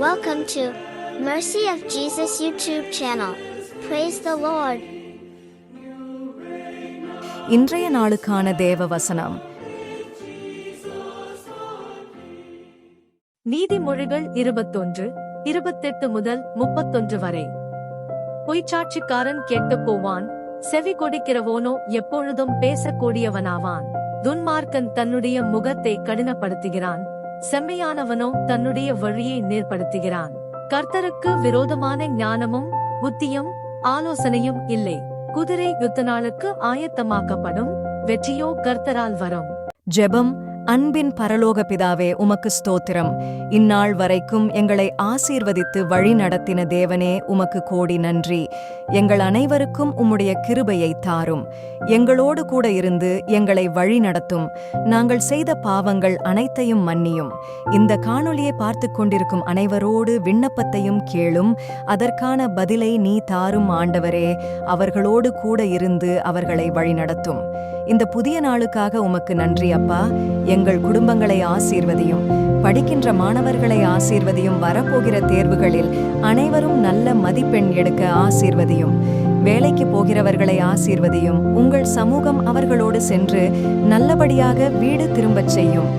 Welcome to Mercy of Jesus YouTube channel. Praise the Lord. இன்றைய நாளுக்கான தேவ வசனம் நீதிமொழிகள் 21:28 முதல் 31 வரை. பொய்ச்சாட்சிக்காரன் கெட்டுப் போவான், செவி கொடுக்கிறவோனோ எப்பொழுதும் பேசக்கூடியவனாவான். துன்மார்க்கன் தன்னுடைய முகத்தை கடினப்படுத்துகிறான், செம்மையானவனோ தன்னுடைய வழியை நேர்படுத்துகிறான். கர்த்தருக்கு விரோதமான ஞானமும் புத்தியும் ஆலோசனையும் இல்லை. குதிரை யுத்த நாளுக்கு ஆயத்தமாக்கப்படும், வெற்றியோ கர்த்தரால் வரும். ஜெபம். அன்பின் பரலோக பிதாவே, உமக்கு ஸ்தோத்திரம். இந்நாள் வரைக்கும் எங்களை ஆசீர்வதித்து வழி நடத்தின தேவனே, உமக்கு கோடி நன்றி. எங்கள் அனைவருக்கும் உம்முடைய கிருபையை தாரும். எங்களோடு கூட இருந்து எங்களை வழி நடத்தும். நாங்கள் செய்த பாவங்கள் அனைத்தையும் மன்னியும். இந்த காணொளியை பார்த்து கொண்டிருக்கும் அனைவரோடு விண்ணப்பத்தையும் கேளும். அதற்கான பதிலை நீ தாரும் ஆண்டவரே. அவர்களோடு கூட இருந்து அவர்களை வழிநடத்தும். இந்த புதிய நாளுக்காக உமக்கு நன்றி அப்பா. எங்கள் குடும்பங்களை ஆசீர்வதியும். படிக்கின்ற மாணவர்களை ஆசீர்வதியும். வரப்போகிற தேர்வுகளில் அனைவரும் நல்ல மதிப்பெண் எடுக்க ஆசீர்வதியும். வேலைக்கு போகிறவர்களை ஆசீர்வதியும். உங்கள் சமூகம் அவர்களோடு சென்று நல்லபடியாக வீடு திரும்பச் செய்யும்.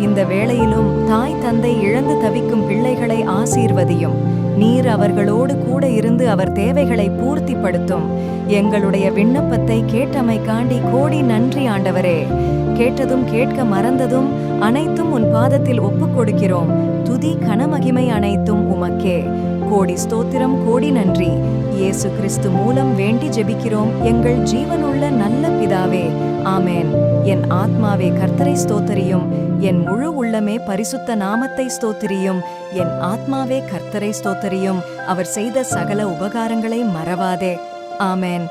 இந்த வேளையிலும் தாய் தந்தை இழந்து தவிக்கும் பிள்ளைகளை ஆசீர்வதியும். நீர் அவர்களோடு கூட இருந்து அவர் தேவைகளை பூர்த்திப்படுத்தும். எங்களுடைய விண்ணப்பத்தை கேட்டமைக்காண்டி கோடி நன்றி ஆண்டவரே. கேட்டதும் கேட்க மறந்ததும் அனைத்தும் உன் பாதத்தில் ஒப்புக் கொடுக்கிறோம். துதி கனமகிமை அனைத்தும் உமக்கே. கோடி ஸ்தோத்திரம், கோடி நன்றி. இயேசு கிறிஸ்து மூலம் வேண்டி ஜெபிக்கிறோம் எங்கள் ஜீவனுள்ள நல்ல பிதாவே, ஆமேன். என் ஆத்மாவே கர்த்தரை ஸ்தோத்திரியும். என் முழு உள்ளமே பரிசுத்த நாமத்தை ஸ்தோத்திரியும். என் ஆத்மாவே கர்த்தரை ஸ்தோத்திரியும். அவர் செய்த சகல உபகாரங்களை மறவாதே. ஆமேன்.